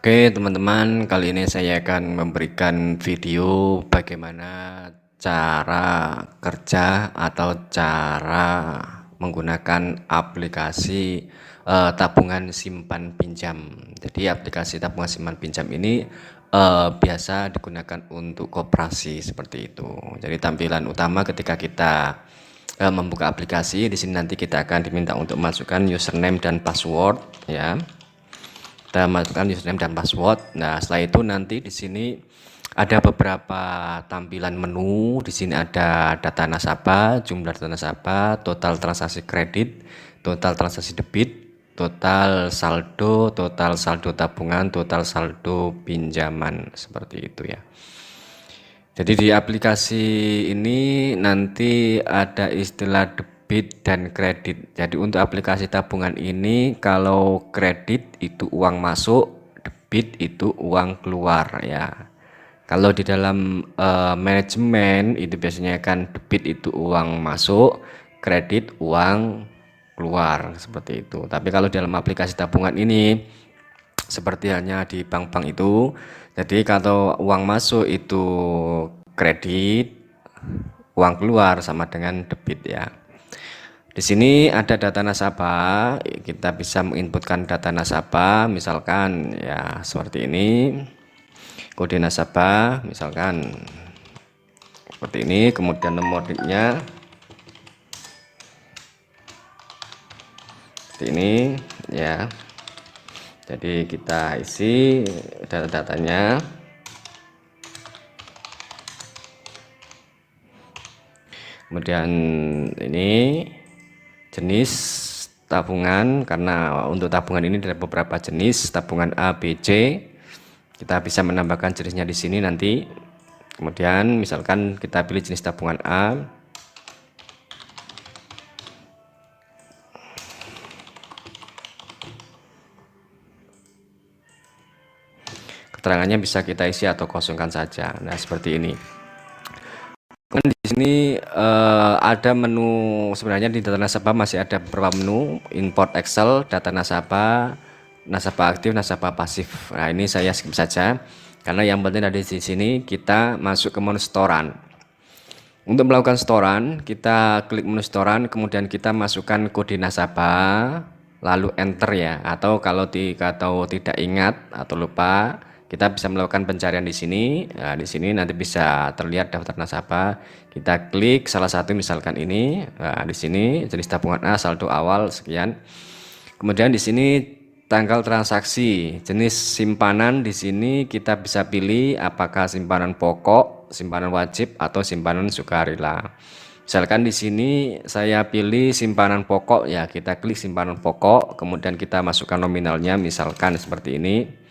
Oke teman-teman, kali ini saya akan memberikan video bagaimana cara kerja atau cara menggunakan aplikasi tabungan simpan pinjam. Jadi aplikasi tabungan simpan pinjam ini biasa digunakan untuk koperasi seperti itu. Jadi tampilan utama ketika kita membuka aplikasi, di sini nanti kita akan diminta untuk masukkan username dan password ya. Kita masukkan username dan password. Nah, setelah itu nanti di sini ada beberapa tampilan menu. Di sini ada data nasabah, jumlah data nasabah, total transaksi kredit, total transaksi debit, total saldo tabungan, total saldo pinjaman, seperti itu ya. Jadi di aplikasi ini nanti ada istilah debit dan kredit. Jadi untuk aplikasi tabungan ini kalau kredit itu uang masuk, debit itu uang keluar ya. Kalau di dalam manajemen itu biasanya kan debit itu uang masuk, kredit uang keluar seperti itu. Tapi kalau dalam aplikasi tabungan ini seperti halnya di bank-bank itu, jadi kalau uang masuk itu kredit, uang keluar sama dengan debit ya. Di sini ada data nasabah, kita bisa menginputkan data nasabah, misalkan ya seperti ini, kode nasabah, misalkan seperti ini, kemudian nomor NIK-nya seperti ini ya. Jadi kita isi data-datanya. Kemudian ini jenis tabungan, karena untuk tabungan ini ada beberapa jenis tabungan A, B, C. Kita bisa menambahkan jenisnya di sini nanti. Kemudian misalkan kita pilih jenis tabungan A. Keterangannya bisa kita isi atau kosongkan saja. Nah, seperti ini. Di sini ada menu, sebenarnya di data nasabah masih ada beberapa menu: import Excel, data nasabah, nasabah aktif, nasabah pasif. Nah, ini saya skip saja karena yang penting ada di sini kita masuk ke menu setoran. Untuk melakukan setoran, kita klik menu setoran, kemudian kita masukkan kode nasabah, lalu enter ya. Atau kalau tidak ingat atau lupa, kita bisa melakukan pencarian di sini. Nah, di sini nanti bisa terlihat daftar nasabah. Kita klik salah satu, misalkan ini. Nah, di sini jenis tabungan A, saldo awal sekian. Kemudian di sini tanggal transaksi, jenis simpanan. Di sini kita bisa pilih apakah simpanan pokok, simpanan wajib, atau simpanan sukarela. Misalkan di sini saya pilih simpanan pokok ya, kita klik simpanan pokok, kemudian kita masukkan nominalnya, misalkan seperti ini.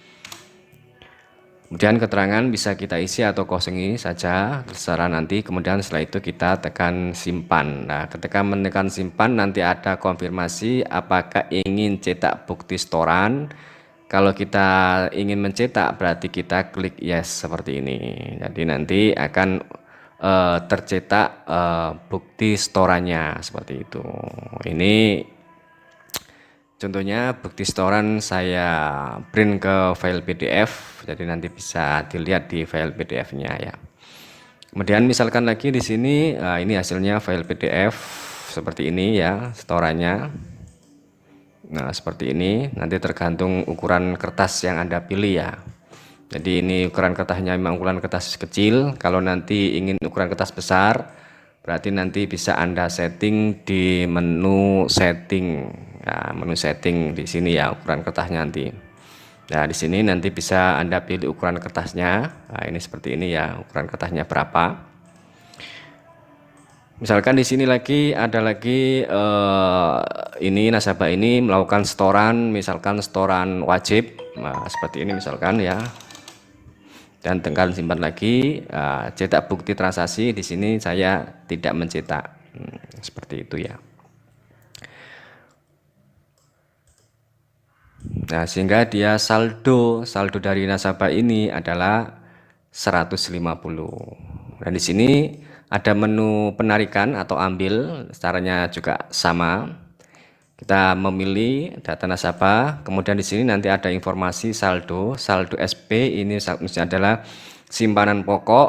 Kemudian keterangan bisa kita isi atau kosongi saja, terserah nanti. Kemudian setelah itu kita tekan simpan. Nah, ketika menekan simpan nanti ada konfirmasi apakah ingin cetak bukti setoran. Kalau kita ingin mencetak berarti kita klik yes seperti ini. Jadi nanti akan tercetak bukti setorannya seperti itu. Ini contohnya bukti setoran saya print ke file PDF, jadi nanti bisa dilihat di file PDF-nya ya. Kemudian misalkan lagi di sini, ini hasilnya file PDF seperti ini ya, setorannya. Nah, seperti ini, nanti tergantung ukuran kertas yang Anda pilih ya. Jadi ini ukuran kertasnya memang ukuran kertas kecil. Kalau nanti ingin ukuran kertas besar, berarti nanti bisa Anda setting di menu setting. Ya, menu setting di sini ya, ukuran kertasnya nanti. Nah, di sini nanti bisa Anda pilih ukuran kertasnya. Nah, ini seperti ini ya, ukuran kertasnya berapa. Misalkan di sini lagi ada lagi ini nasabah ini melakukan setoran, misalkan setoran wajib. Nah, seperti ini misalkan ya. Dan tekan simpan lagi, cetak bukti transaksi. Di sini saya tidak mencetak. Seperti itu ya. Nah, sehingga dia saldo dari nasabah ini adalah 150. Dan di sini ada menu penarikan atau ambil, caranya juga sama. Kita memilih data nasabah, kemudian di sini nanti ada informasi saldo. Saldo SP ini adalah simpanan pokok,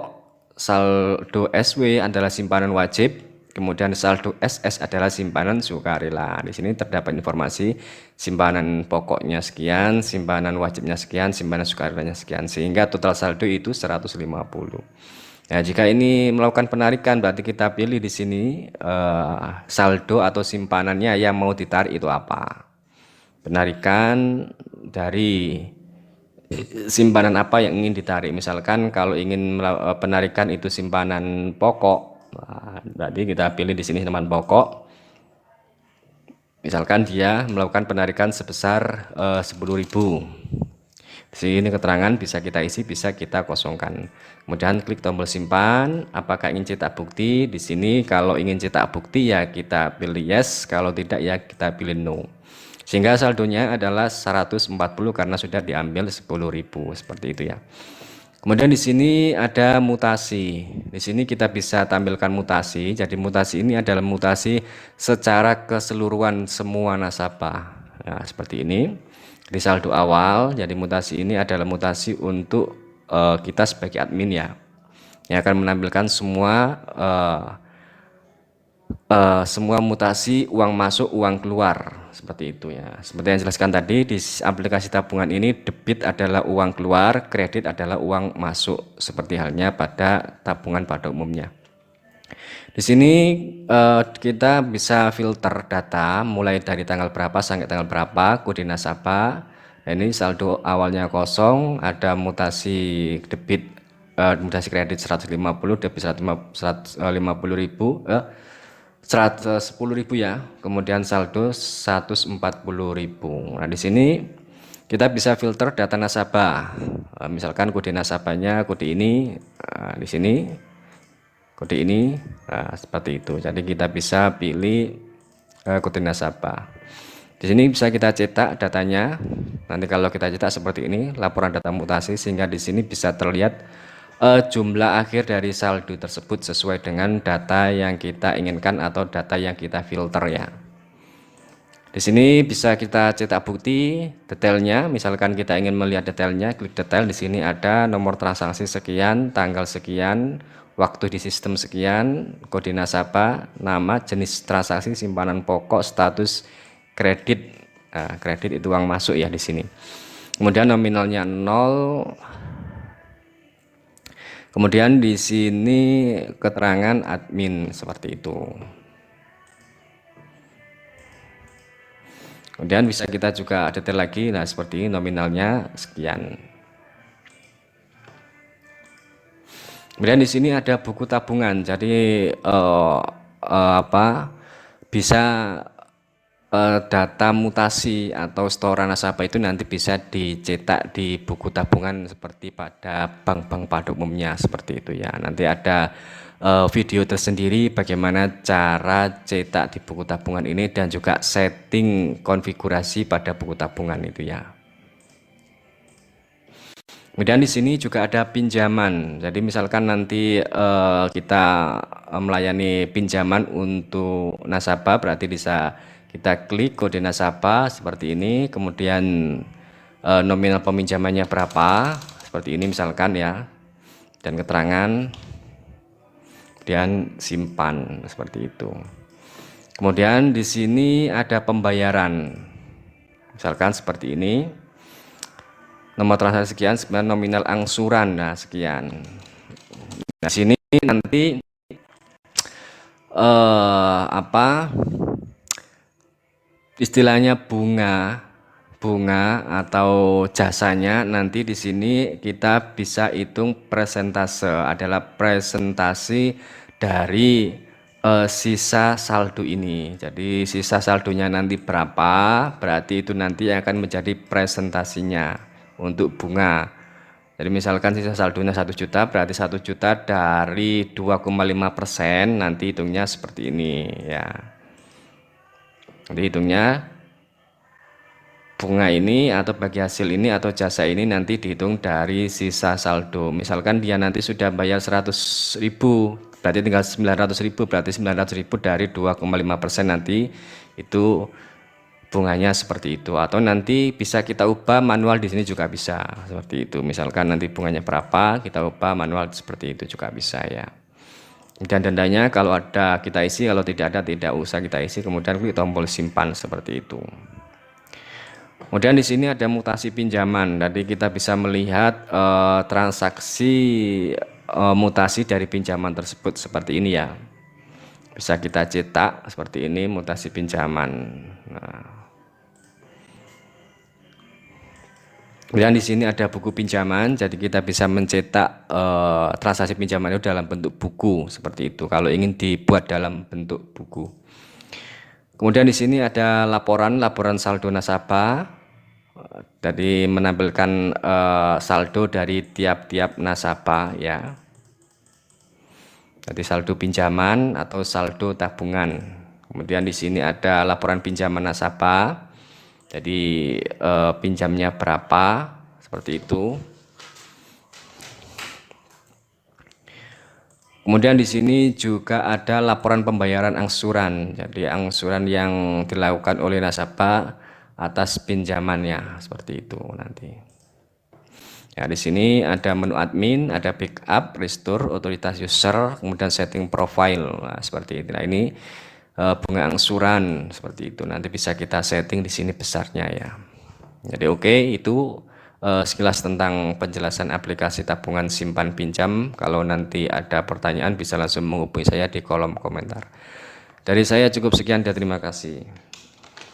saldo SW adalah simpanan wajib, kemudian saldo SS adalah simpanan sukarela. Di sini terdapat informasi simpanan pokoknya sekian, simpanan wajibnya sekian, simpanan sukarelanya sekian, sehingga total saldo itu 150. Nah, jika ini melakukan penarikan, berarti kita pilih di sini saldo atau simpanannya yang mau ditarik itu apa. Penarikan dari simpanan apa yang ingin ditarik. Misalkan kalau ingin penarikan itu simpanan pokok, berarti kita pilih di sini simpanan pokok. Misalkan dia melakukan penarikan sebesar 10.000. Di sini keterangan bisa kita isi, bisa kita kosongkan. Kemudian klik tombol simpan. Apakah ingin cetak bukti? Di sini kalau ingin cetak bukti ya kita pilih yes, kalau tidak ya kita pilih no. Sehingga saldonya adalah 140 karena sudah diambil 10.000 seperti itu ya. Kemudian di sini ada mutasi. Di sini kita bisa tampilkan mutasi. Jadi mutasi ini adalah mutasi secara keseluruhan semua nasabah. Nah, seperti ini. Di saldo awal, jadi mutasi ini adalah mutasi untuk kita sebagai admin ya, yang akan menampilkan semua mutasi uang masuk, uang keluar, seperti itu ya. Seperti yang jelaskan tadi, di aplikasi tabungan ini debit adalah uang keluar, kredit adalah uang masuk, seperti halnya pada tabungan pada umumnya. Di sini kita bisa filter data mulai dari tanggal berapa sampai tanggal berapa, kode nasabah. Nah, ini saldo awalnya kosong, ada mutasi debit, mutasi kredit 150, debit 150.000, 110.000 ya. Kemudian saldo 140.000. Nah, di sini kita bisa filter data nasabah. Misalkan kode nasabahnya kode ini, di sini kode ini, seperti itu. Jadi kita bisa pilih kode nasabah. Di sini bisa kita cetak datanya. Nanti kalau kita cetak seperti ini, laporan data mutasi, sehingga di sini bisa terlihat jumlah akhir dari saldo tersebut sesuai dengan data yang kita inginkan atau data yang kita filter ya. Di sini bisa kita cetak bukti detailnya. Misalkan kita ingin melihat detailnya, klik detail. Di sini ada nomor transaksi sekian, tanggal sekian, waktu di sistem sekian, kode nasabah, nama, jenis transaksi, simpanan pokok, status kredit. Nah, kredit itu uang masuk ya di sini. Kemudian nominalnya 0. Kemudian di sini keterangan admin seperti itu. Kemudian bisa kita juga detail lagi. Nah, seperti ini nominalnya sekian. Kemudian di sini ada buku tabungan. Jadi bisa data mutasi atau setoran nasabah itu nanti bisa dicetak di buku tabungan seperti pada bank-bank pada umumnya, seperti itu ya. Nanti ada video tersendiri bagaimana cara cetak di buku tabungan ini dan juga setting konfigurasi pada buku tabungan itu ya. Kemudian di sini juga ada pinjaman. Jadi misalkan nanti kita melayani pinjaman untuk nasabah, berarti bisa kita klik kode nasabah seperti ini, kemudian nominal peminjamannya berapa, seperti ini misalkan ya, dan keterangan, kemudian simpan seperti itu. Kemudian di sini ada pembayaran, misalkan seperti ini. Nomor transaksi sekian, sebenarnya nominal angsuran, nah sekian. Nah sini nanti istilahnya bunga atau jasanya nanti di sini kita bisa hitung persentase, adalah presentasi dari sisa saldo ini. Jadi sisa saldonya nanti berapa, berarti itu nanti akan menjadi presentasinya untuk bunga. Jadi misalkan sisa saldonya 1 juta, berarti 1 juta dari 2,5%, nanti hitungnya seperti ini ya. Nanti hitungnya bunga ini atau bagi hasil ini atau jasa ini nanti dihitung dari sisa saldo. Misalkan dia nanti sudah bayar 100.000, berarti tinggal 900.000, berarti 900.000 dari 2,5% nanti itu bunganya seperti itu, atau nanti bisa kita ubah manual di sini juga bisa seperti itu. Misalkan nanti bunganya berapa, kita ubah manual seperti itu juga bisa ya. Dan dendanya kalau ada kita isi, kalau tidak ada tidak usah kita isi, kemudian klik tombol simpan seperti itu. Kemudian di sini ada mutasi pinjaman. Jadi kita bisa melihat transaksi mutasi dari pinjaman tersebut seperti ini ya. Bisa kita cetak seperti ini mutasi pinjaman. Nah, kemudian di sini ada buku pinjaman, jadi kita bisa mencetak transaksi pinjaman itu dalam bentuk buku seperti itu. Kalau ingin dibuat dalam bentuk buku. Kemudian di sini ada laporan saldo nasabah. Jadi menampilkan saldo dari tiap-tiap nasabah ya. Jadi saldo pinjaman atau saldo tabungan. Kemudian di sini ada laporan pinjaman nasabah. Jadi pinjamnya berapa seperti itu. Kemudian di sini juga ada laporan pembayaran angsuran. Jadi angsuran yang dilakukan oleh nasabah atas pinjamannya seperti itu nanti. Ya, di sini ada menu admin, ada backup, restore, otoritas user, kemudian setting profile. Nah, seperti itu. Nah, ini bunga angsuran seperti itu. Nanti bisa kita setting di sini besarnya ya. Jadi oke, itu sekilas tentang penjelasan aplikasi tabungan simpan pinjam. Kalau nanti ada pertanyaan bisa langsung menghubungi saya di kolom komentar. Dari saya cukup sekian dan terima kasih.